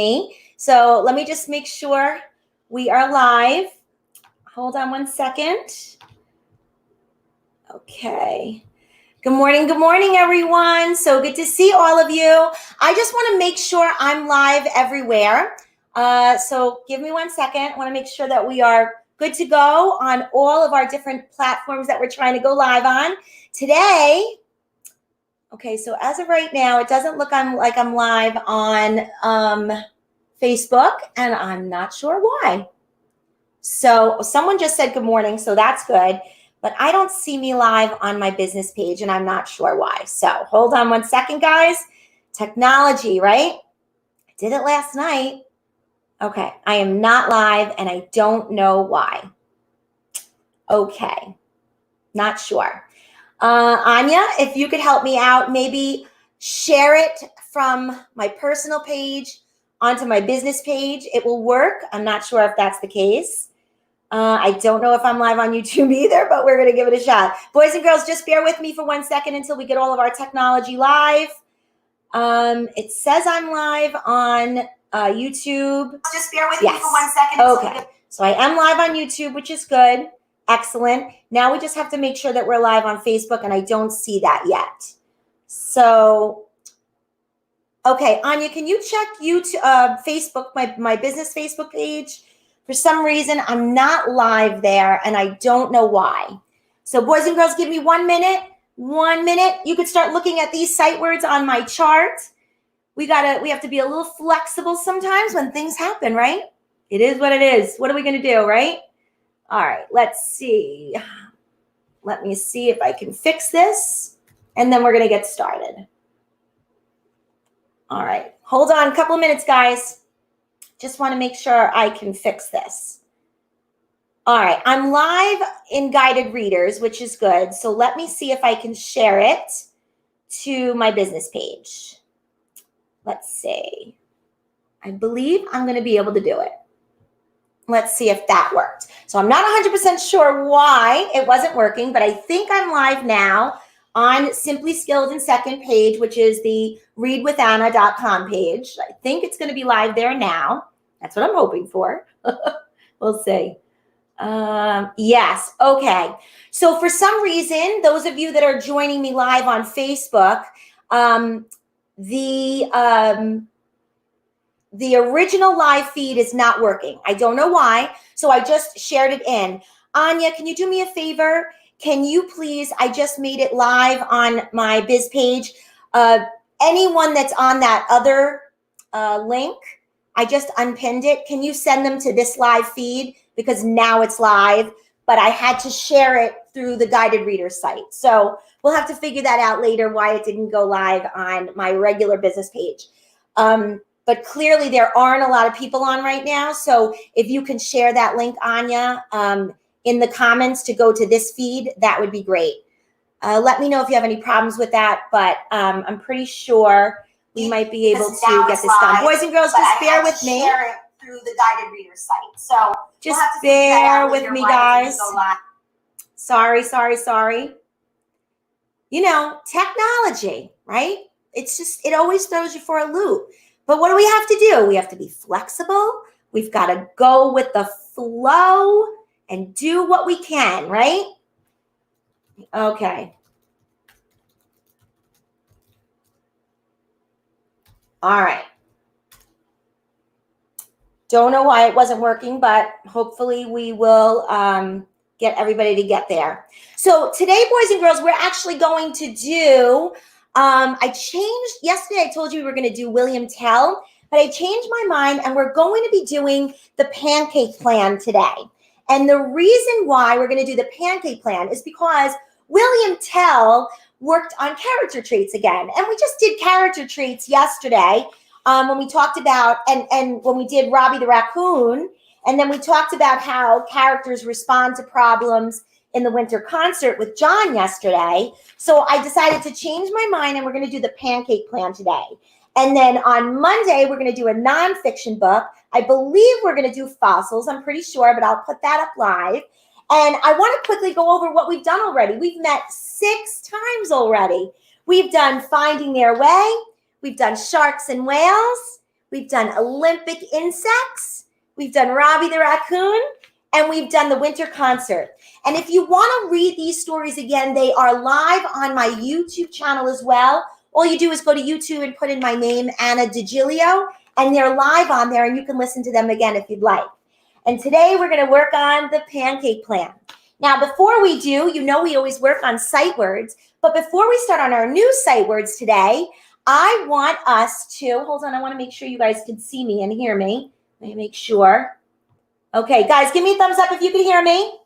me. So let me just make sure we are live. Hold on one second. Okay. Good morning, everyone. So good to see all of you. I just want to make sure I'm live everywhere. So give me 1 second. I want to make sure that we are good to go on all of our different platforms that we're trying to go live on today. Okay, so as of right now, it doesn't look like I'm live on Facebook, and I'm not sure why. So someone just said good morning, so that's good. But I don't see me live on my business page, and I'm not sure why. So hold on 1 second, guys. Technology, right? I did it last night. Okay, I am not live, and I don't know why. Okay, not sure. Anya, if you could help me out, maybe share it from my personal page onto my business page. It will work. I'm not sure if that's the case. I don't know if I'm live on YouTube either, but we're going to give it a shot. Boys and girls, just bear with me for 1 second until we get all of our technology live. It says I'm live on YouTube. Just bear with me for 1 second. Okay. So I am live on YouTube, which is good. Excellent. Now we just have to make sure that we're live on Facebook, and I don't see that yet. So, okay, Anya, can you check YouTube, Facebook, my business Facebook page? For some reason, I'm not live there, and I don't know why. So, boys and girls, give me 1 minute. 1 minute. You could start looking at these sight words on my chart. We have to be a little flexible sometimes when things happen, right? It is what it is. What are we going to do, right? All right, let's see. Let me see if I can fix this, and then we're going to get started. All right, hold on a couple of minutes, guys. Just want to make sure I can fix this. All right, I'm live in guided readers, which is good. So let me see if I can share it to my business page. Let's see. I believe I'm going to be able to do it. Let's see if that worked. So I'm not 100% sure why it wasn't working, but I think I'm live now on Simply Skilled in Second page, which is the readwithanna.com page. I think it's going to be live there now. That's what I'm hoping for. We'll see. Yes. Okay. So for some reason, those of you that are joining me live on Facebook, the original live feed is not working. I don't know why. So I just shared it in. Anya, can you do me a favor? Can you please, I just made it live on my biz page. Anyone that's on that other link, I just unpinned it. Can you send them to this live feed? Because now it's live, but I had to share it through the guided reader site. So we'll have to figure that out later, why it didn't go live on my regular business page. But clearly there aren't a lot of people on right now. So if you can share that link, Anya, in the comments to go to this feed, that would be great. Let me know if you have any problems with that, but I'm pretty sure we might be able to get this done. Boys and girls, just bear with me. Share it through the guided reader site. So just bear with me, guys. Sorry. You know, technology, right? It's just, it always throws you for a loop. But what do we have to do? We have to be flexible. We've got to go with the flow and do what we can, right? Okay. All right. Don't know why it wasn't working, but hopefully we will get everybody to get there. So today, boys and girls, we're actually going to do I changed, yesterday I told you we were going to do William Tell, but I changed my mind and we're going to be doing the Pancake Plan today. And the reason why we're going to do the Pancake Plan is because William Tell worked on character traits again. And we just did character traits yesterday when we talked about, and when we did Robbie the Raccoon, and then we talked about how characters respond to problems in the winter concert with John yesterday. So I decided to change my mind and we're going to do the Pancake Plan today. And then on Monday, we're going to do a nonfiction book. I believe we're going to do fossils. I'm pretty sure, but I'll put that up live. And I want to quickly go over what we've done already. We've met 6 times already. We've done Finding Their Way. We've done Sharks and Whales. We've done Olympic insects. We've done Robbie the raccoon. And we've done the winter concert. And if you want to read these stories again, they are live on my YouTube channel as well. All you do is go to YouTube and put in my name, Anna DiGilio, and they're live on there, and you can listen to them again if you'd like. And today we're going to work on the Pancake Plan. Now, before we do, you know we always work on sight words, but before we start on our new sight words today, I want us to, hold on, I want to make sure you guys can see me and hear me. Let me make sure. Okay, guys, give me a thumbs up if you can hear me.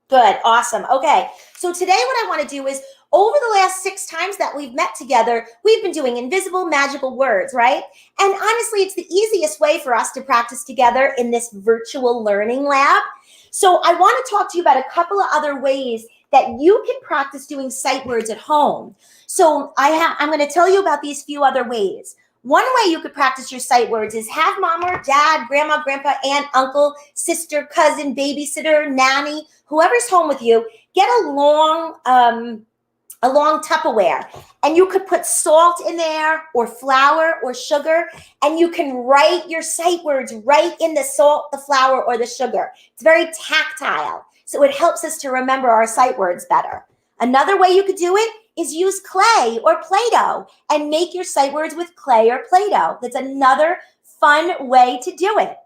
Good, awesome. Okay, so today what I want to do is, over the last 6 times that we've met together, we've been doing invisible magical words, right? And honestly, it's the easiest way for us to practice together in this virtual learning lab. So I want to talk to you about a couple of other ways that you can practice doing sight words at home. So I'm going to tell you about these few other ways. One way you could practice your sight words is have mom or dad, grandma, grandpa, aunt, uncle, sister, cousin, babysitter, nanny, whoever's home with you, get a long Tupperware, and you could put salt in there or flour or sugar, and you can write your sight words right in the salt, the flour, or the sugar. It's very tactile, so it helps us to remember our sight words better. Another way you could do it is use clay or Play-Doh and make your sight words with clay or Play-Doh. That's another fun way to do it.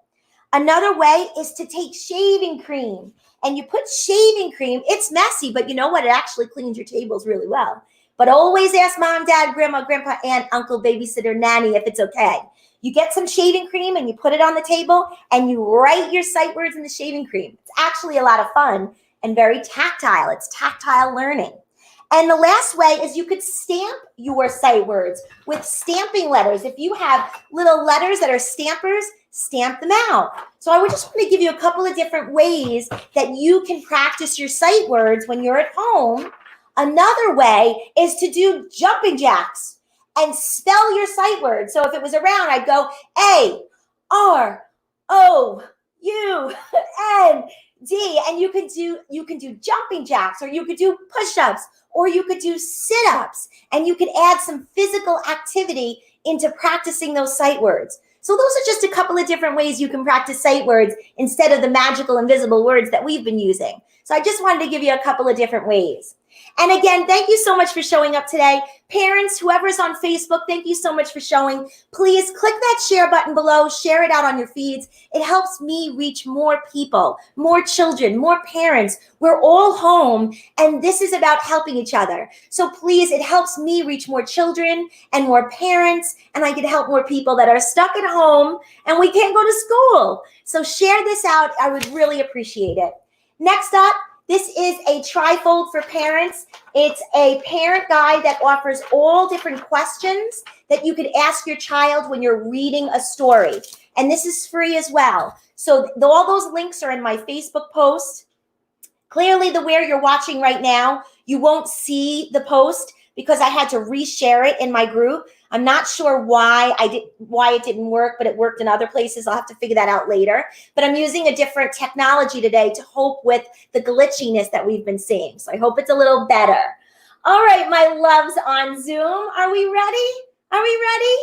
Another way is to take shaving cream, and you put shaving cream. It's messy, but you know what? It actually cleans your tables really well. But always ask mom, dad, grandma, grandpa, aunt, uncle, babysitter, nanny if it's okay. You get some shaving cream and you put it on the table and you write your sight words in the shaving cream. It's actually a lot of fun and very tactile. It's tactile learning. And the last way is you could stamp your sight words with stamping letters. If you have little letters that are stampers, stamp them out. So I would just want to give you a couple of different ways that you can practice your sight words when you're at home. Another way is to do jumping jacks and spell your sight words. So if it was around, I'd go A-R-O-U-N-D, and you can do jumping jacks, or you could do push-ups, or you could do sit-ups, and you could add some physical activity into practicing those sight words. So those are just a couple of different ways you can practice sight words instead of the magical invisible words that we've been using. So I just wanted to give you a couple of different ways. And again, thank you so much for showing up today. Parents, whoever's on Facebook, thank you so much for showing. Please click that share button below, share it out on your feeds. It helps me reach more people, more children, more parents. We're all home, and this is about helping each other. So please, it helps me reach more children and more parents, and I can help more people that are stuck at home and we can't go to school. So share this out. I would really appreciate it. Next up, this is a trifold for parents. It's a parent guide that offers all different questions that you could ask your child when you're reading a story. And this is free as well. So all those links are in my Facebook post. Clearly, where you're watching right now, you won't see the post because I had to reshare it in my group. I'm not sure why it didn't work, but it worked in other places. I'll have to figure that out later. But I'm using a different technology today to help with the glitchiness that we've been seeing. So I hope it's a little better. All right, my loves on Zoom. Are we ready? Are we ready?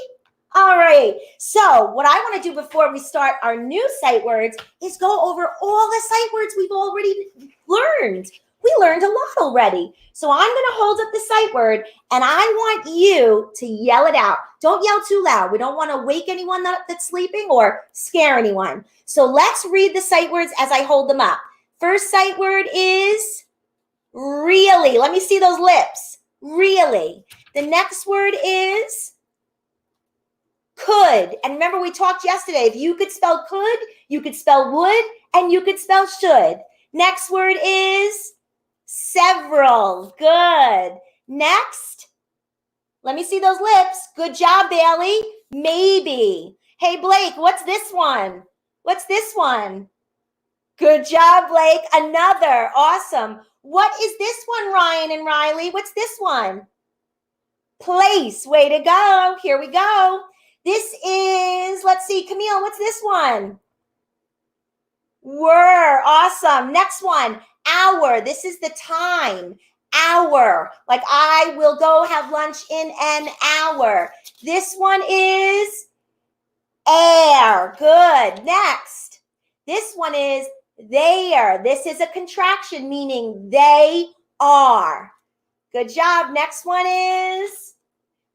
All right. So what I want to do before we start our new sight words is go over all the sight words we've already learned. We learned a lot already. So I'm going to hold up the sight word, and I want you to yell it out. Don't yell too loud. We don't want to wake anyone that's sleeping or scare anyone. So let's read the sight words as I hold them up. First sight word is really. Let me see those lips. Really. The next word is could. And remember, we talked yesterday. If you could spell could, you could spell would, and you could spell should. Next word is several. Good. Next, let me see those lips. Good job, Bailey. Maybe. Hey, Blake, what's this one? What's this one? Good job, Blake. Another. Awesome. What is this one, Ryan and Riley? What's this one? Place. Way to go. Here we go. This is, let's see, Camille, what's this one? Were. Awesome. Next one. Hour. This is the time. Hour. Like I will go have lunch in an hour. This one is air. Good. Next. This one is there. This is a contraction, meaning they are. Good job. Next one is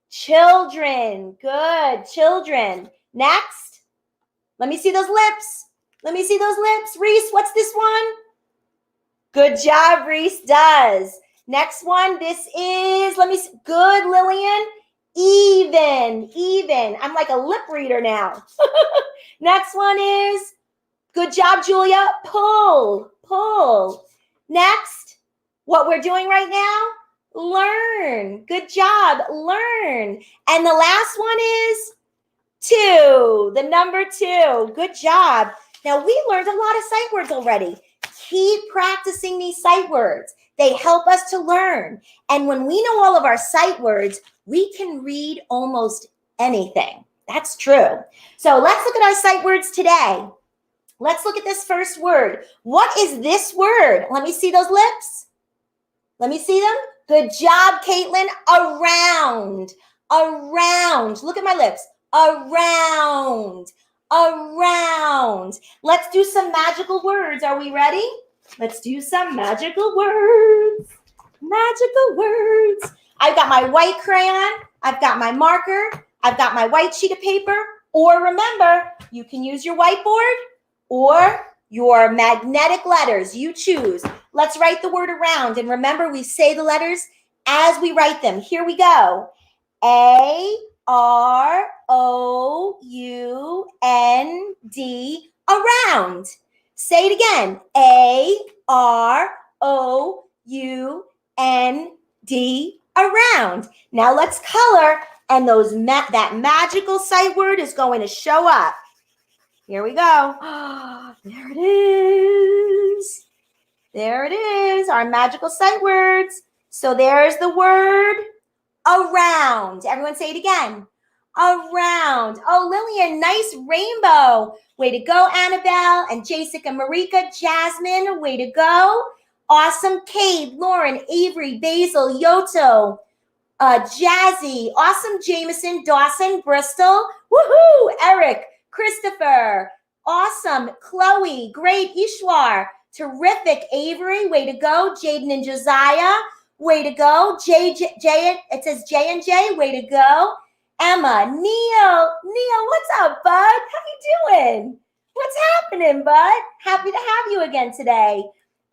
children. Good. Children. Next. Let me see those lips. Let me see those lips. Reese, what's this one? Good job, Reese does. Next one, this is, let me see. Good, Lillian. Even. I'm like a lip reader now. Next one is, good job, Julia. Pull. Next, what we're doing right now, learn. Good job, learn. And the last one is 2, the number 2. Good job. Now, we learned a lot of sight words already. Keep practicing these sight words. They help us to learn. And when we know all of our sight words, we can read almost anything. That's true. So let's look at our sight words today. Let's look at this first word. What is this word? Let me see those lips. Let me see them. Good job, Caitlin. Around. Look at my lips. Around. Let's do some magical words. Are we ready? Let's do some magical words. I've got my white crayon. I've got my marker. I've got my white sheet of paper. Or remember, you can use your whiteboard or your magnetic letters. You choose. Let's write the word around. And remember, we say the letters as we write them. Here we go. A-R-O-U-N-D, around. Say it again. A-R-O-U-N-D, around. Now let's color, and that magical sight word is going to show up. Here we go. There it is. There it is, our magical sight words. So there's the word around. Everyone say it again. Around. Oh, Lillian, nice rainbow. Way to go, Annabelle and Jessica, Marika, Jasmine, way to go. Awesome, Kate, Lauren, Avery, Basil, Yoto, Jazzy, awesome, Jameson, Dawson, Bristol, woohoo, Eric, Christopher, awesome, Chloe, great, Ishwar, terrific, Avery, way to go, Jaden and Josiah, way to go, it says J and J, way to go, Emma, Neil, what's up, bud? How you doing? What's happening, bud? Happy to have you again today.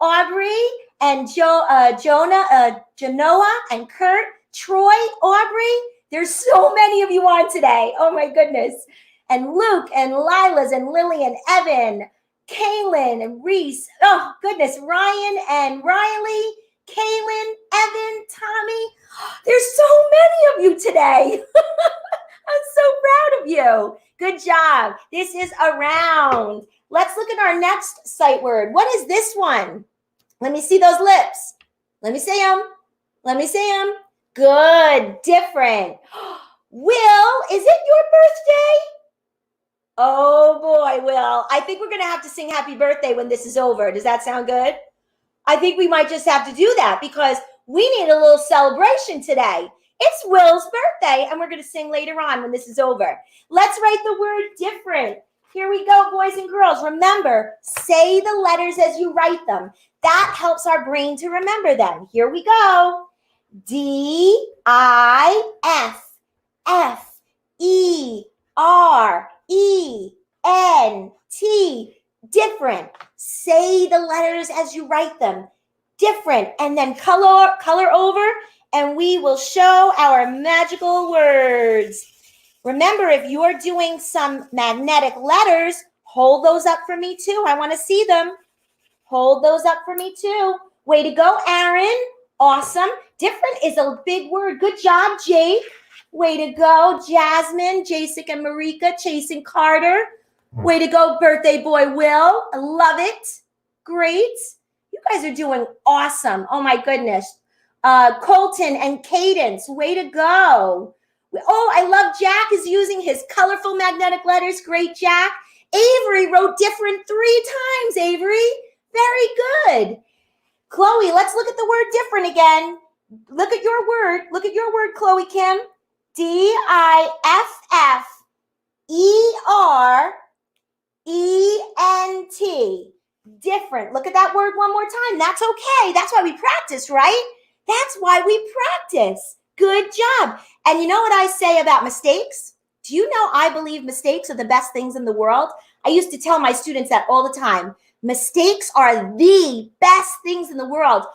Aubrey and Genoa and Kurt, Troy, Aubrey. There's so many of you on today. Oh my goodness. And Luke and Lila's and Lily and Evan, Kaylin and Reese. Oh goodness. Ryan and Riley, Kaylin, Evan, Tommy. There's so many of you today. I'm so proud of you. Good job. This is around. Let's look at our next sight word. What is this one? Let me see those lips. Let me see them. Let me see them. Good. Different. Will, is it your birthday? Oh boy, Will. I think we're going to have to sing happy birthday when this is over. Does that sound good? I think we might just have to do that because we need a little celebration today. It's Will's birthday, and we're going to sing later on when this is over. Let's write the word different. Here we go, boys and girls. Remember, say the letters as you write them. That helps our brain to remember them. Here we go. D-I-F-F-E-R-E-N-T. Different. Say the letters as you write them. Different. And then color over, and we will show our magical words. Remember, if you're doing some magnetic letters, hold those up for me too. I want to see them. Hold those up for me too. Way to go, Aaron. Awesome. Different is a big word. Good job, Jake. Way to go, Jasmine, Jessica, and Marika, Chasing Carter. Way to go, birthday boy, Will. I love it. Great. You guys are doing awesome. Oh, my goodness. Colton and Cadence, way to go. Oh, I love Jack is using his colorful magnetic letters. Great, Jack. Avery wrote different 3 times, Avery. Very good. Chloe, let's look at the word different again. Look at your word. Look at your word, Chloe Kim. D-I-F-F-E-R-E-N-T. E-R-E-N-T. Different. Look at that word one more time. That's okay. That's why we practice, right? That's why we practice. Good job. And you know what I say about mistakes? Do you know I believe mistakes are the best things in the world? I used to tell my students that all the time. Mistakes are the best things in the world.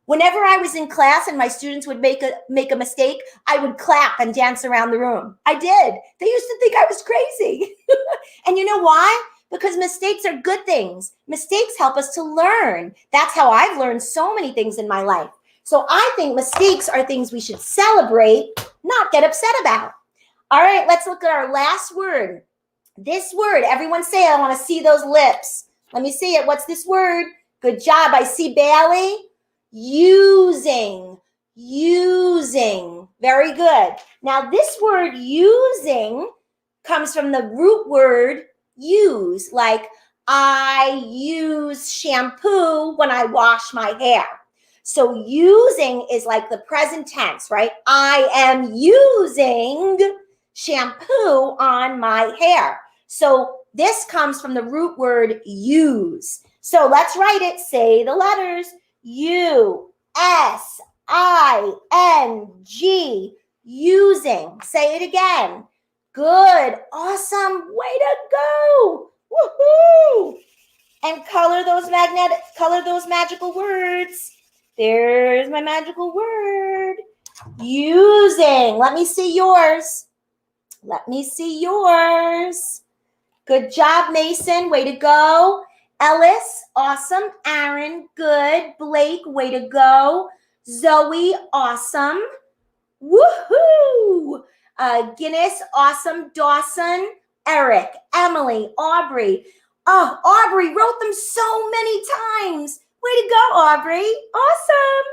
Whenever I was in class and my students would make a mistake, I would clap and dance around the room. I did. They used to think I was crazy. And you know why? Because mistakes are good things. Mistakes help us to learn. That's how I've learned so many things in my life. So I think mistakes are things we should celebrate, not get upset about. All right, let's look at our last word. This word, everyone say it. I want to see those lips. Let me see it. What's this word? Good job. I see Bailey. Using. Very good. Now this word using comes from the root word use, like I use shampoo when I wash my hair. So using is like the present tense, right? I am using shampoo on my hair. So this comes from the root word use. So let's write it. Say the letters. U-S-I-N-G. Using. Say it again. Good. Awesome. Way to go. Woohoo. And color those magical words. There's my magical word. Using. Let me see yours. Good job, Mason. Way to go. Ellis, awesome. Aaron, good. Blake, way to go. Zoe, awesome. Woohoo! Guinness, awesome. Dawson, Eric, Emily, Aubrey. Oh, Aubrey wrote them so many times. Way to go, Aubrey. Awesome.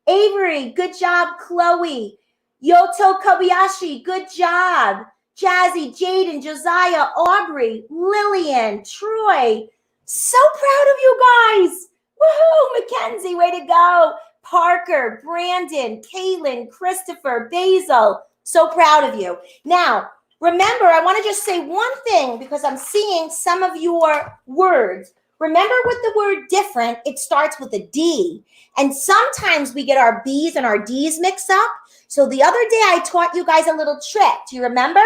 Avery, good job. Chloe. Yoto Kobayashi, good job. Jazzy, Jaden, Josiah, Aubrey, Lillian, Troy. So proud of you guys. Woohoo, Mackenzie, way to go. Parker, Brandon, Kaylin, Christopher, Basil. So proud of you. Now, remember, I want to just say one thing because I'm seeing some of your words. Remember with the word different, it starts with a D. And sometimes we get our B's and our D's mixed up. So the other day I taught you guys a little trick. Do you remember?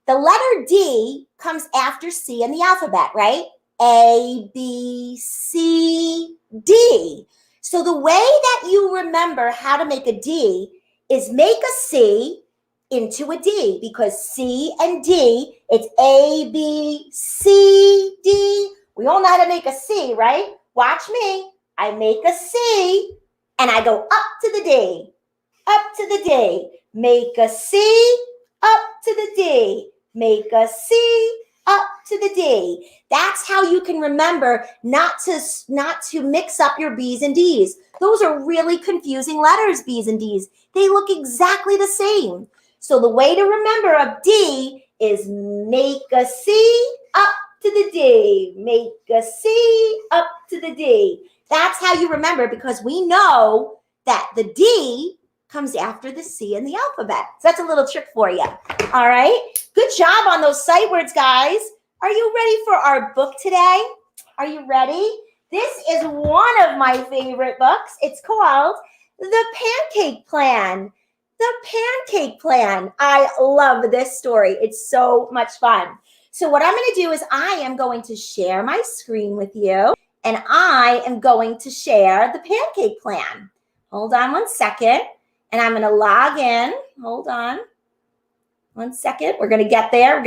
The letter D comes after C in the alphabet, right? A, B, C, D. So the way that you remember how to make a D is make a C into a D because C and D, it's A, B, C, D. We all know how to make a C, right? Watch me. I make a C and I go up to the D, up to the D. Make a C, up to the D. Make a C, up to the D. That's how you can remember not to mix up your B's and D's. Those are really confusing letters, B's and D's. They look exactly the same. So the way to remember a D is make a C, up to the D. Make a C, up to the D. That's how you remember because we know that the D comes after the C in the alphabet. So that's a little trick for you. All right. Good job on those sight words, guys. Are you ready for our book today? Are you ready? This is one of my favorite books. It's called The Pancake Plan. The Pancake Plan. I love this story. It's so much fun. So what I'm going to do is I am going to share my screen with you, and I am going to share the Pancake Plan. Hold on one second, and I'm going to log in. Hold on. 1 second. We're going to get there.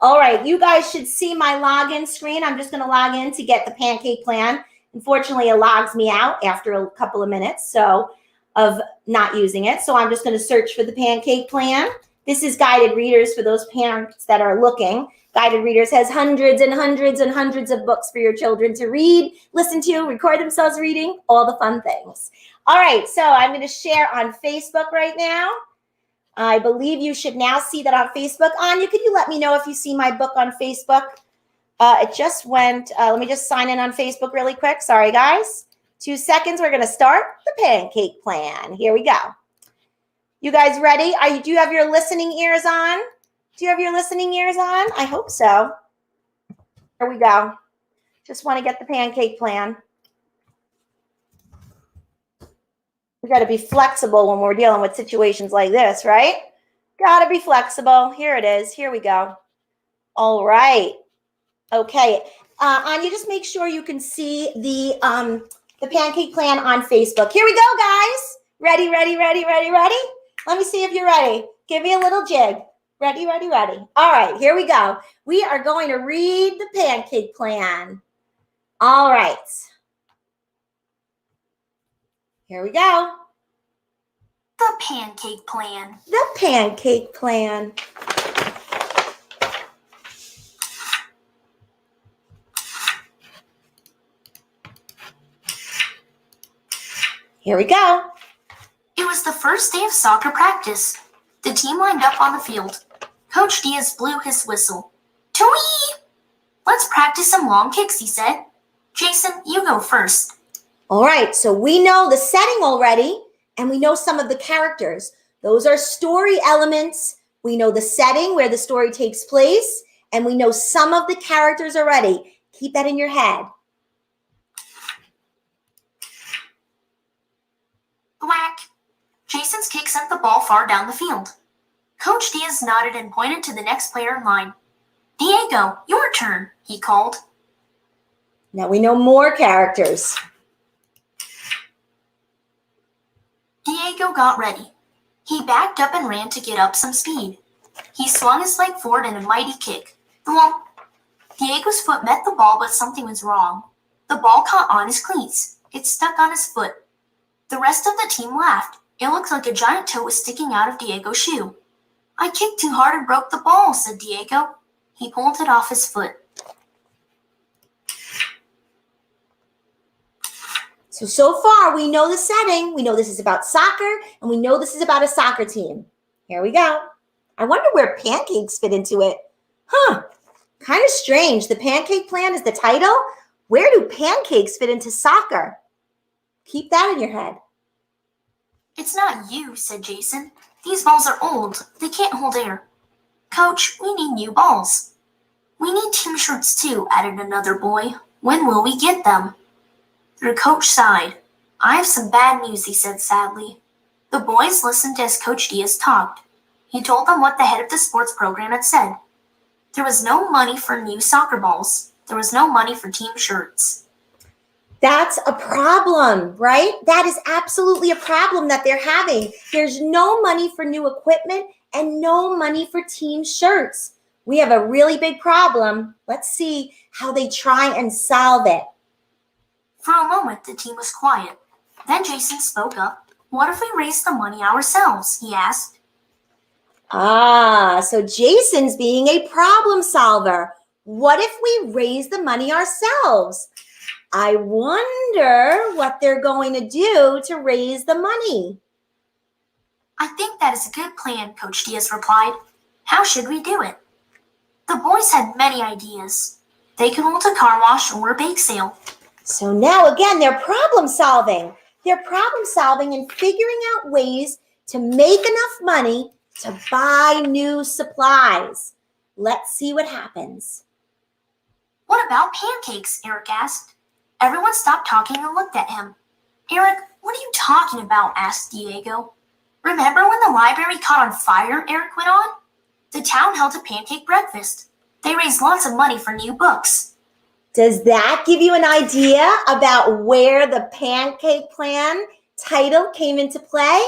All right. You guys should see my login screen. I'm just going to log in to get the Pancake Plan. Unfortunately, it logs me out after a couple of minutes of not using it. So I'm just going to search for the Pancake Plan. This is Guided Readers for those parents that are looking. Guided Readers has hundreds and hundreds and hundreds of books for your children to read, listen to, record themselves reading, all the fun things. All right. So I'm going to share on Facebook right now. I believe you should now see that on Facebook. Anya, could you let me know if you see my book on Facebook? It just went. Let me just sign in on Facebook really quick. Sorry, guys. 2 seconds. We're going to start the Pancake Plan. Here we go. You guys ready? Do you have your listening ears on? Do you have your listening ears on? I hope so. Here we go. Just want to get the pancake plan. We got to be flexible when we're dealing with situations like this, right? Got to be flexible. Here it is. Here we go. All right. Okay. Anya, just make sure you can see the pancake plan on Facebook. Here we go, guys. Ready, ready, ready, ready, ready? Let me see if you're ready. Give me a little jig. Ready, ready, ready. All right, here we go. We are going to read the pancake plan. All right. Here we go. The pancake plan. The pancake plan. Here we go. It was the first day of soccer practice. The team lined up on the field. Coach Diaz blew his whistle. Twee! Let's practice some long kicks, he said. Jason, you go first. All right, so we know the setting already, and we know some of the characters. Those are story elements. We know the setting where the story takes place, and we know some of the characters already. Keep that in your head. Whack! Jason's kick sent the ball far down the field. Coach Diaz nodded and pointed to the next player in line. Diego, your turn, he called. Now we know more characters. Diego got ready. He backed up and ran to get up some speed. He swung his leg forward in a mighty kick. Thwomp! Diego's foot met the ball, but something was wrong. The ball caught on his cleats. It stuck on his foot. The rest of the team laughed. It looked like a giant toe was sticking out of Diego's shoe. I kicked too hard and broke the ball, said Diego. He pulled it off his foot. So far, we know the setting. We know this is about soccer, and we know this is about a soccer team. Here we go. I wonder where pancakes fit into it. Kind of strange. The pancake plan is the title. Where do pancakes fit into soccer? Keep that in your head. It's not you, said Jason. These balls are old. They can't hold air. Coach, we need new balls. We need team shirts too, added another boy. When will we get them? The coach sighed. I have some bad news, he said sadly. The boys listened as Coach Diaz talked. He told them what the head of the sports program had said. There was no money for new soccer balls. There was no money for team shirts. That's a problem, right? That is absolutely a problem that they're having. There's no money for new equipment and no money for team shirts. We have a really big problem. Let's see how they try and solve it. For a moment, the team was quiet. Then Jason spoke up. What if we raise the money ourselves? He asked. So Jason's being a problem solver. What if we raise the money ourselves? I wonder what they're going to do to raise the money. I think that is a good plan, Coach Diaz replied. How should we do it? The boys had many ideas. They could hold a car wash or a bake sale. So now again, they're problem solving. They're problem solving and figuring out ways to make enough money to buy new supplies. Let's see what happens. What about pancakes? Eric asked. Everyone stopped talking and looked at him. Eric, what are you talking about? Asked Diego. Remember when the library caught on fire? Eric went on. The town held a pancake breakfast. They raised lots of money for new books. Does that give you an idea about where the pancake plan title came into play?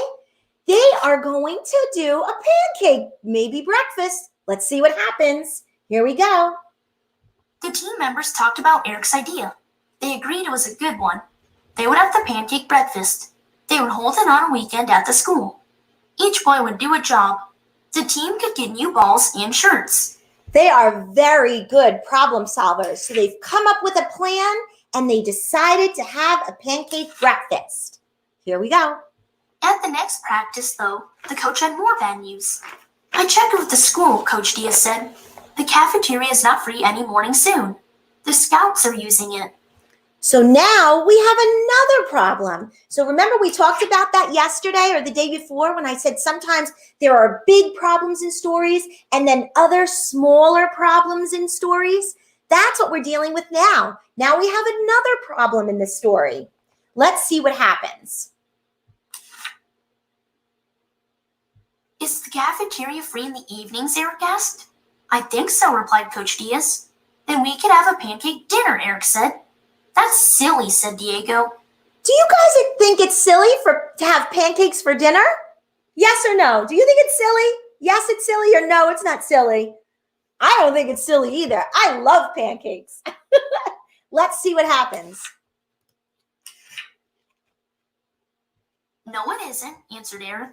They are going to do a pancake, maybe breakfast. Let's see what happens. Here we go. The team members talked about Eric's idea. They agreed it was a good one. They would have the pancake breakfast. They would hold it on a weekend at the school. Each boy would do a job. The team could get new balls and shirts. They are very good problem solvers. So they've come up with a plan and they decided to have a pancake breakfast. Here we go. At the next practice, though, the coach had more bad news. I checked with the school, Coach Diaz said. The cafeteria is not free any morning soon. The scouts are using it. So now we have another problem. So remember we talked about that yesterday or the day before when I said sometimes there are big problems in stories and then other smaller problems in stories. That's what we're dealing with now. Now we have another problem in the story. Let's see what happens. Is the cafeteria free in the evenings, Eric asked. I think so, replied Coach Diaz. Then we could have a pancake dinner, Eric said. That's silly, said Diego. Do you guys think it's silly to have pancakes for dinner? Yes or no? Do you think it's silly? Yes, it's silly, or no, it's not silly? I don't think it's silly either. I love pancakes. Let's see what happens. No, it isn't, answered Eric.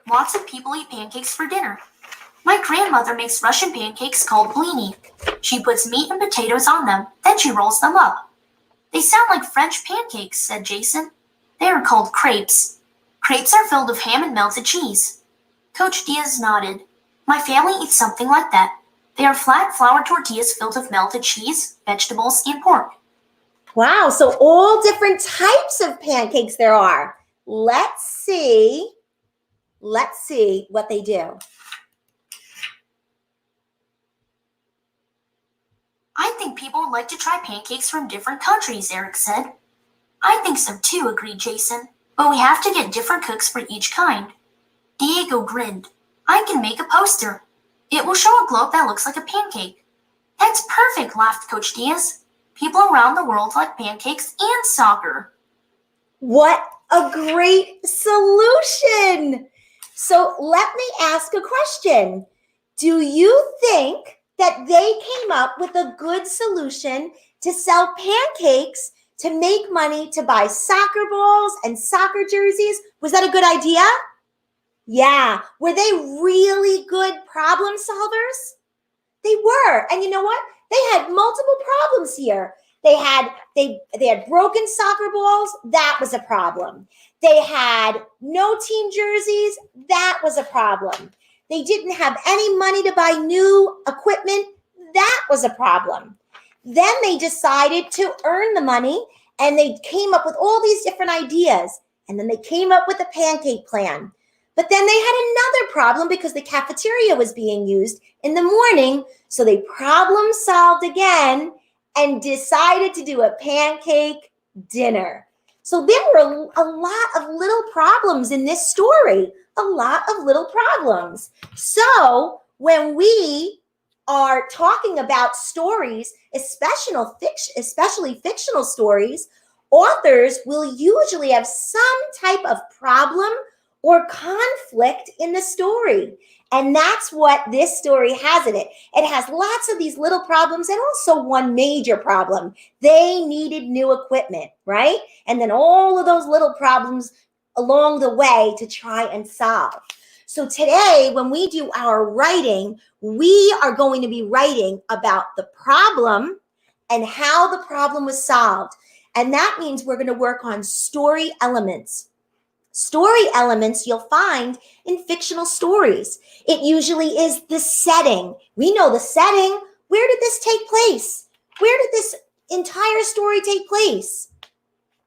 Lots of people eat pancakes for dinner. My grandmother makes Russian pancakes called blini. She puts meat and potatoes on them, then she rolls them up. They sound like French pancakes, said Jason. They are called crepes. Crepes are filled with ham and melted cheese. Coach Diaz nodded. My family eats something like that. They are flat flour tortillas filled with melted cheese, vegetables, and pork. Wow, so all different types of pancakes there are. Let's see what they do. I think people would like to try pancakes from different countries, Eric said. I think so too, agreed Jason. But we have to get different cooks for each kind. Diego grinned. I can make a poster. It will show a globe that looks like a pancake. That's perfect, laughed Coach Diaz. People around the world like pancakes and soccer. What a great solution! So let me ask a question. Do you think that they came up with a good solution to sell pancakes to make money to buy soccer balls and soccer jerseys? Was that a good idea? Yeah. Were they really good problem solvers? They were. And you know what? They had multiple problems here. They had broken soccer balls. That was a problem. They had no team jerseys. That was a problem. They didn't have any money to buy new equipment. That was a problem. Then they decided to earn the money and they came up with all these different ideas. And then they came up with a pancake plan. But then they had another problem because the cafeteria was being used in the morning. So they problem solved again and decided to do a pancake dinner. So there were a lot of little problems in this story, a lot of little problems. So when we are talking about stories, especially fictional stories, authors will usually have some type of problem or conflict in the story. And that's what this story has in it. It has lots of these little problems and also one major problem. They needed new equipment, right? And then all of those little problems along the way to try and solve. So today, when we do our writing, we are going to be writing about the problem and how the problem was solved. And that means we're going to work on story elements. Story elements you'll find in fictional stories. It usually is the setting. We know the setting. Where did this take place? Where did this entire story take place?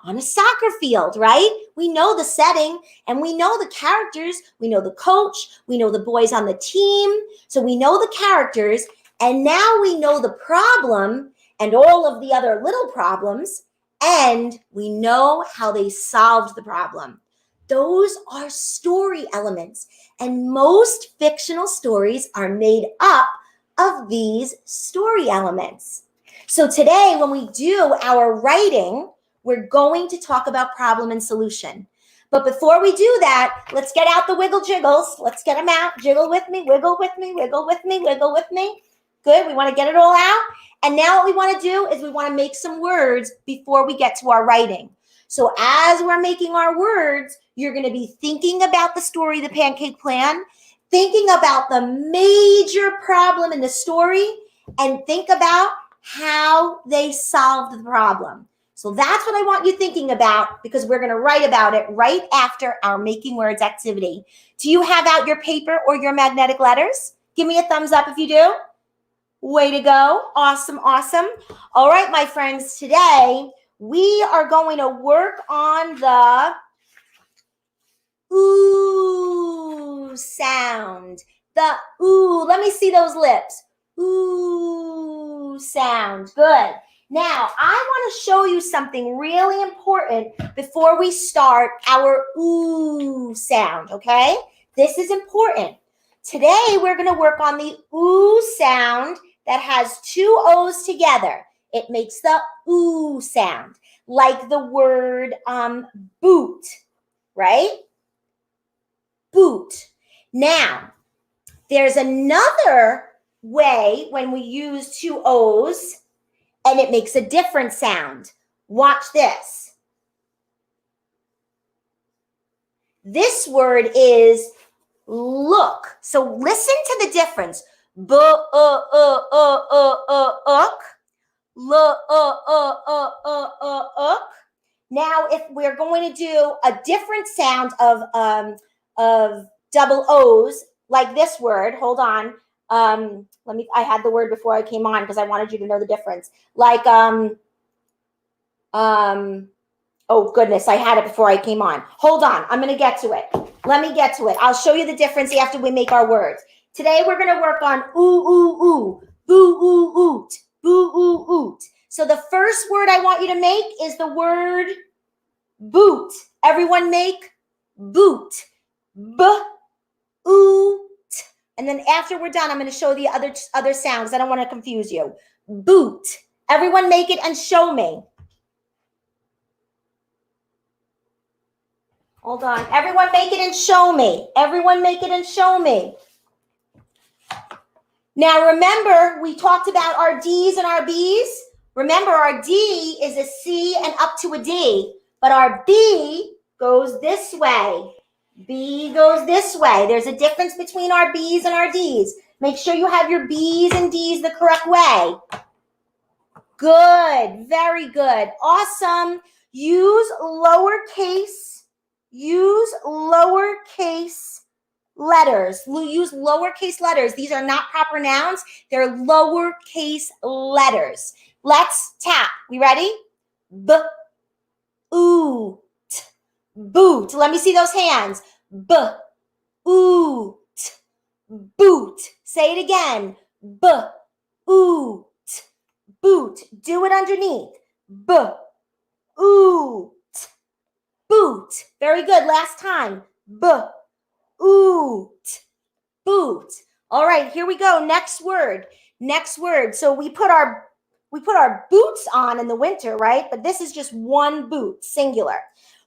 On a soccer field, right? We know the setting and we know the characters. We know the coach. We know the boys on the team. So we know the characters. And now we know the problem and all of the other little problems. And we know how they solved the problem. Those are story elements. And most fictional stories are made up of these story elements. So today, when we do our writing, we're going to talk about problem and solution. But before we do that, let's get out the wiggle jiggles. Let's get them out. Jiggle with me, wiggle with me, wiggle with me, wiggle with me. Good. We want to get it all out. And now what we want to do is we want to make some words before we get to our writing. So as we're making our words, you're going to be thinking about the story, the Pancake Plan, thinking about the major problem in the story, and think about how they solved the problem. So that's what I want you thinking about because we're going to write about it right after our Making Words activity. Do you have out your paper or your magnetic letters? Give me a thumbs up if you do. Way to go. Awesome, awesome. All right, my friends, today we are going to work on the ooh sound. The ooh, let me see those lips. Ooh sound, good. Now, I want to show you something really important before we start our ooh sound, okay? This is important. Today, we're going to work on the ooh sound that has two O's together. It makes the ooh sound, like the word boot, right? Boot. Now, there's another way when we use two O's and it makes a different sound. Watch this. This word is look. So listen to the difference. Look. Now, if we're going to do a different sound of double O's, like this word, hold on. I had the word before I came on because I wanted you to know the difference. Like, oh goodness, I had it before I came on. Hold on, I'm going to get to it. Let me get to it. I'll show you the difference after we make our words. Today, we're going to work on ooh, ooh, ooh, boo, ooh, oot, boo, ooh, oot. So the first word I want you to make is the word boot. Everyone make boot. B, ooh, t. And then after we're done, I'm going to show the other sounds. I don't want to confuse you. Boot. Everyone make it and show me. Hold on. Everyone make it and show me. Everyone make it and show me. Now, remember, we talked about our D's and our B's. Remember, our D is a C and up to a D, but our B goes this way. B goes this way. There's a difference between our B's and our D's. Make sure you have your B's and D's the correct way. Good. Very good. Awesome. Use lowercase letters. Use lowercase letters. These are not proper nouns. They're lowercase letters. Let's tap. We ready? B, ooh, t, boot. Let me see those hands. B, ooh, t, boot. Say it again. B, ooh, t, boot. Do it underneath. B, ooh, t, boot. Very good. Last time. B, ooh, t, boot. All right, here we go. Next word. So we put our boots on in the winter, right? But this is just one boot, singular.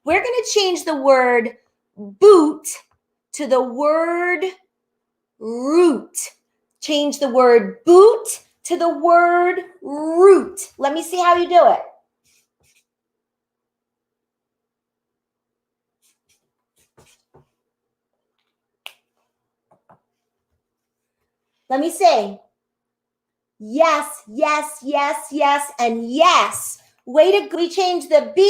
We're going to change the word boot to the word root. Change the word boot to the word root. Let me see how you do it. Let me see. Yes, yes, yes, yes, and yes. Way to go. We change the B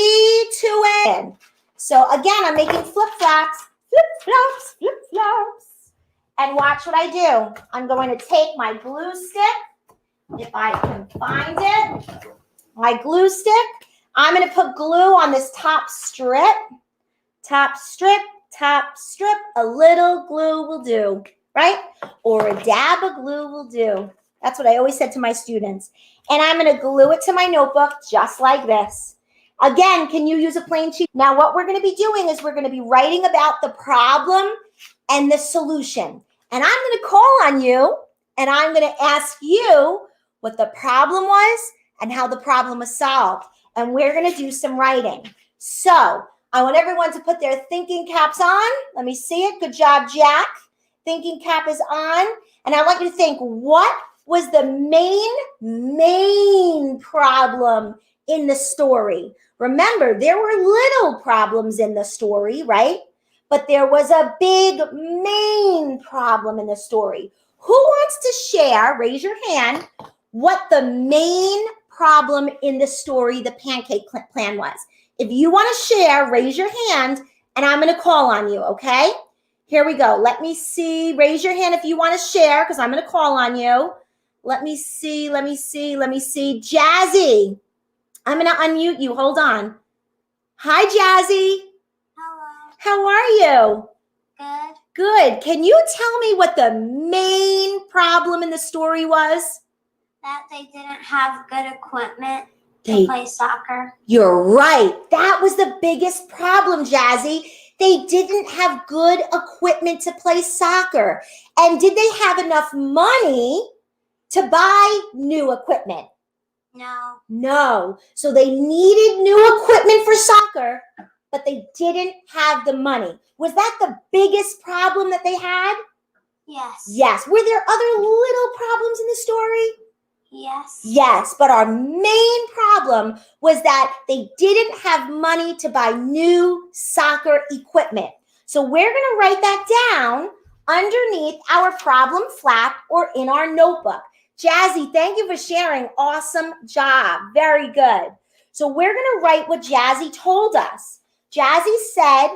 to N. So again, I'm making flip-flops. Flip-flops, flip-flops. And watch what I do. I'm going to take my glue stick, if I can find it. My glue stick. I'm going to put glue on this top strip. Top strip, top strip. A little glue will do, right? Or a dab of glue will do. That's what I always said to my students. And I'm going to glue it to my notebook just like this. Again, can you use a plain sheet? Now, what we're going to be doing is we're going to be writing about the problem and the solution. And I'm going to call on you, and I'm going to ask you what the problem was and how the problem was solved. And we're going to do some writing. So I want everyone to put their thinking caps on. Let me see it. Good job, Jack. Thinking cap is on. And I want you to think, what was the main problem in the story? Remember, there were little problems in the story, right? But there was a big main problem in the story. Who wants to share, raise your hand, what the main problem in the story, the Pancake Plan was? If you want to share, raise your hand, and I'm going to call on you, okay? Here we go. Let me see. Raise your hand if you want to share, because I'm going to call on you. Let me see. Jazzy. I'm going to unmute you. Hold on. Hi, Jazzy. Hello. How are you? Good. Good. Can you tell me what the main problem in the story was? That they didn't have good equipment to play soccer. You're right. That was the biggest problem, Jazzy. They didn't have good equipment to play soccer. And did they have enough money to buy new equipment? No. No. So they needed new equipment for soccer, but they didn't have the money. Was that the biggest problem that they had? Yes. Yes. Were there other little problems in the story? Yes. Yes, but our main problem was that they didn't have money to buy new soccer equipment. So we're going to write that down underneath our problem flap or in our notebook. Jazzy, thank you for sharing. Awesome job. Very good. So we're going to write what Jazzy told us. Jazzy said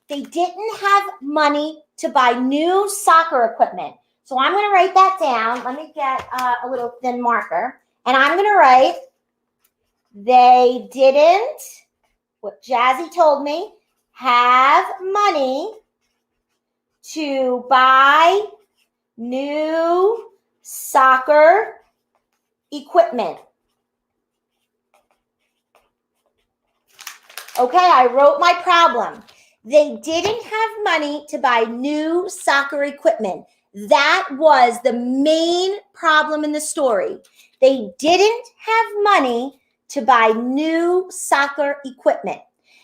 they didn't have money to buy new soccer equipment. So I'm going to write that down. Let me get a little thin marker. And I'm going to write, they didn't, what Jazzy told me, have money to buy new soccer equipment. Okay, I wrote my problem. They didn't have money to buy new soccer equipment. That was the main problem in the story. They didn't have money to buy new soccer equipment.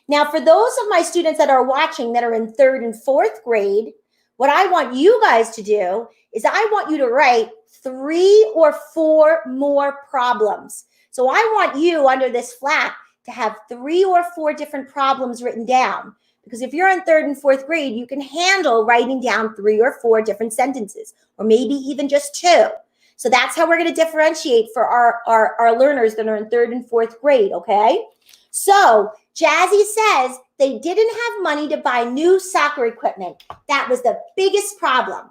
Now, for those of my students that are watching that are in 3rd and 4th grade, what I want you guys to do is I want you to write 3 or 4 more problems. So I want you under this flap to have 3 or 4 different problems written down. Because if you're in 3rd and 4th grade, you can handle writing down 3 or 4 different sentences, or maybe even just 2. So that's how we're going to differentiate for our learners that are in 3rd and 4th grade, okay? So Jazzy says they didn't have money to buy new soccer equipment. That was the biggest problem.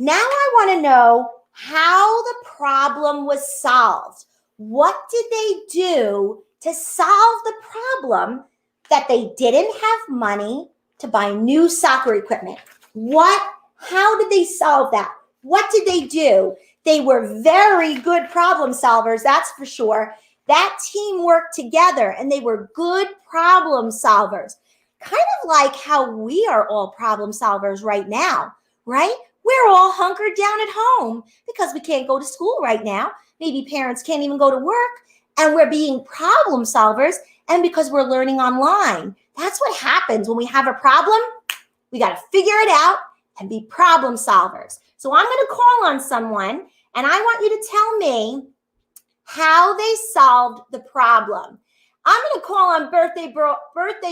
Now I want to know how the problem was solved. What did they do to solve the problem that they didn't have money to buy new soccer equipment? How did they solve that? What did they do? They were very good problem solvers, that's for sure. That team worked together and they were good problem solvers. Kind of like how we are all problem solvers right now, right? We're all hunkered down at home because we can't go to school right now. Maybe parents can't even go to work, and we're being problem solvers, and because we're learning online. That's what happens when we have a problem. We got to figure it out and be problem solvers. So I'm going to call on someone, and I want you to tell me how they solved the problem. I'm going to call on birthday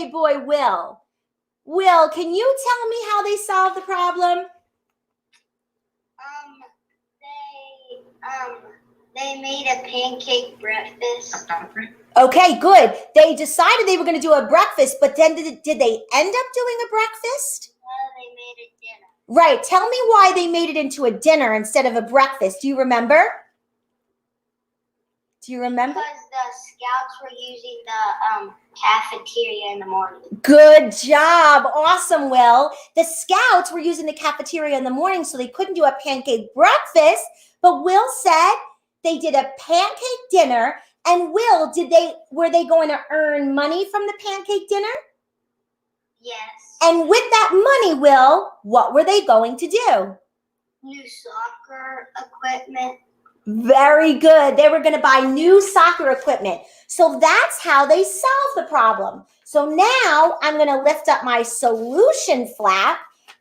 boy Will. Will, can you tell me how they solved the problem? They made a pancake breakfast. Okay, good. They decided they were going to do a breakfast, but then did they end up doing a breakfast? No, they made a dinner. Right. Tell me why they made it into a dinner instead of a breakfast. Do you remember? Because the scouts were using the cafeteria in the morning. Good job. Awesome, Will. The scouts were using the cafeteria in the morning, so they couldn't do a pancake breakfast, but Will said they did a pancake dinner. And Will, were they going to earn money from the pancake dinner? Yes. And with that money, Will, what were they going to do? New soccer equipment. Very good. They were going to buy new soccer equipment. So that's how they solved the problem. So now I'm going to lift up my solution flap,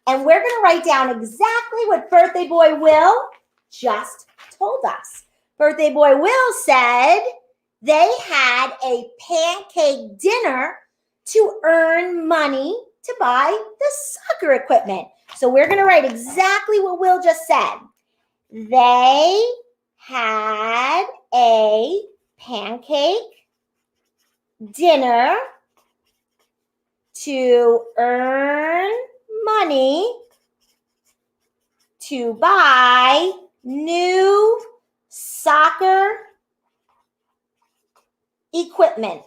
and we're going to write down exactly what birthday boy Will just told us. Birthday boy Will said they had a pancake dinner to earn money to buy the soccer equipment. So we're going to write exactly what Will just said. They had a pancake dinner to earn money to buy new soccer equipment.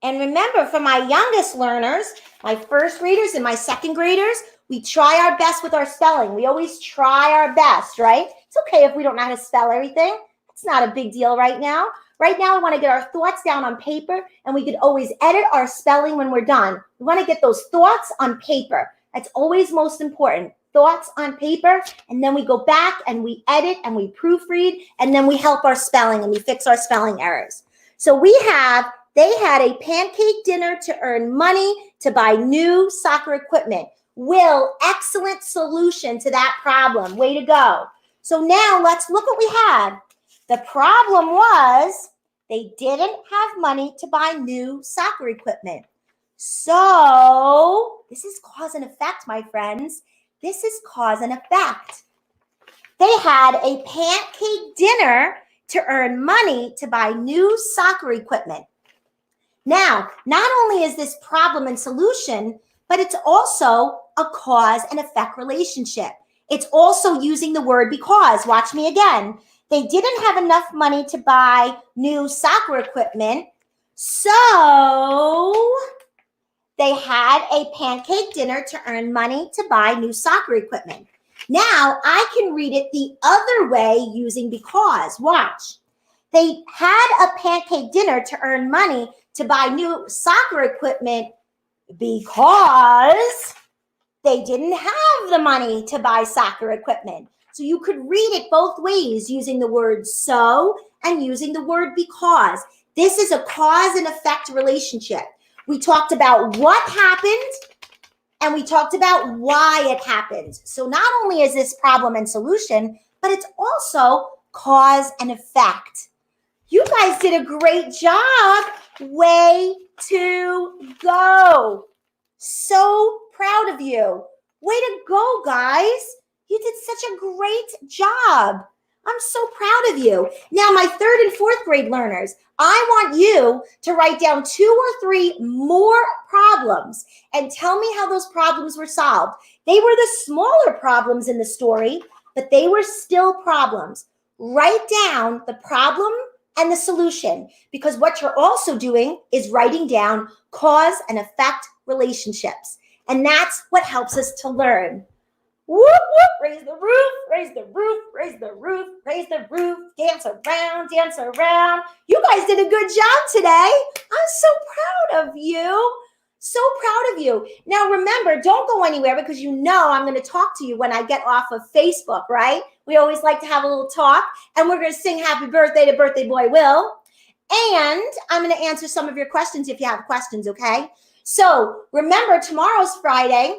And remember, for my youngest learners, my first graders and my second graders, we try our best with our spelling. We always try our best, right? It's okay if we don't know how to spell everything. It's not a big deal right now. Right now, we want to get our thoughts down on paper, and we could always edit our spelling when we're done. We want to get those thoughts on paper. That's always most important. Thoughts on paper, and then we go back and we edit and we proofread, and then we help our spelling and we fix our spelling errors. So they had a pancake dinner to earn money to buy new soccer equipment. Will, excellent solution to that problem. Way to go. So now let's look what we had. The problem was they didn't have money to buy new soccer equipment. So this is cause and effect, my friends. This is cause and effect. They had a pancake dinner to earn money to buy new soccer equipment. Now, not only is this problem and solution, but it's also a cause and effect relationship. It's also using the word because. Watch me again. They didn't have enough money to buy new soccer equipment, so they had a pancake dinner to earn money to buy new soccer equipment. Now, I can read it the other way using because. Watch. They had a pancake dinner to earn money to buy new soccer equipment because they didn't have the money to buy soccer equipment. So you could read it both ways using the word so and using the word because. This is a cause and effect relationship. We talked about what happened and we talked about why it happened. So not only is this problem and solution, but it's also cause and effect. You guys did a great job. Way to go. So proud of you. Way to go, guys. You did such a great job. I'm so proud of you. Now, my third and fourth grade learners, I want you to write down 2 or 3 more problems and tell me how those problems were solved. They were the smaller problems in the story, but they were still problems. Write down the problem and the solution, because what you're also doing is writing down cause and effect relationships. And that's what helps us to learn. Whoop, whoop, raise the roof, raise the roof, raise the roof, raise the roof, dance around, dance around. You guys did a good job today. I'm so proud of you. So proud of you. Now remember, don't go anywhere because you know I'm going to talk to you when I get off of Facebook, right? We always like to have a little talk, and we're going to sing happy birthday to birthday boy Will. And I'm going to answer some of your questions if you have questions, okay? So remember, tomorrow's Friday,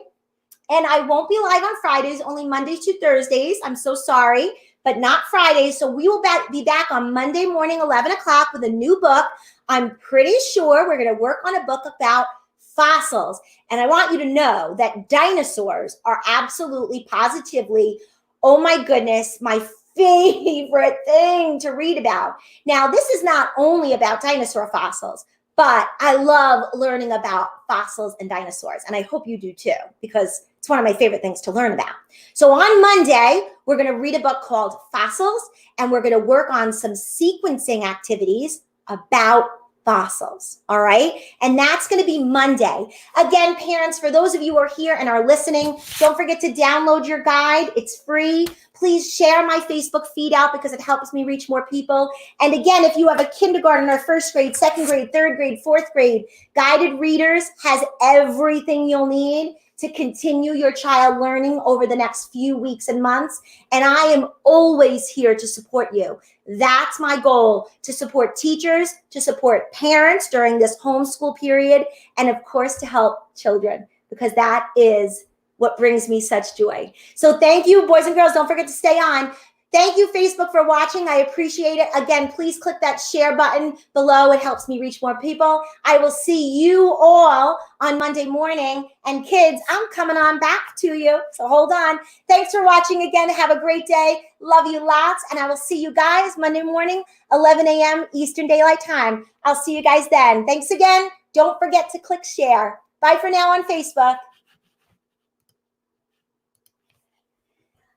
and I won't be live on Fridays, only Mondays to Thursdays. I'm so sorry, but not Fridays. So we will be back on Monday morning, 11 o'clock with a new book. I'm pretty sure we're going to work on a book about fossils. And I want you to know that dinosaurs are absolutely, positively, oh my goodness, my favorite thing to read about. Now, this is not only about dinosaur fossils, but I love learning about fossils and dinosaurs. And I hope you do too, because it's one of my favorite things to learn about. So on Monday, we're going to read a book called Fossils, and we're going to work on some sequencing activities about fossils, all right? And that's going to be Monday. Again, parents, for those of you who are here and are listening, don't forget to download your guide. It's free. Please share my Facebook feed out because it helps me reach more people. And again, if you have a kindergarten or first grade, second grade, third grade, fourth grade, Guided Readers has everything you'll need to continue your child learning over the next few weeks and months. And I am always here to support you. That's my goal, to support teachers, to support parents during this homeschool period, and of course, to help children, because that is what brings me such joy. So thank you, boys and girls. Don't forget to stay on. Thank you, Facebook, for watching. I appreciate it. Again, please click that share button below. It helps me reach more people. I will see you all on Monday morning. And kids, I'm coming on back to you, so hold on. Thanks for watching again. Have a great day. Love you lots. And I will see you guys Monday morning, 11 a.m. Eastern Daylight Time. I'll see you guys then. Thanks again. Don't forget to click share. Bye for now on Facebook.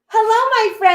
Hello, my friends.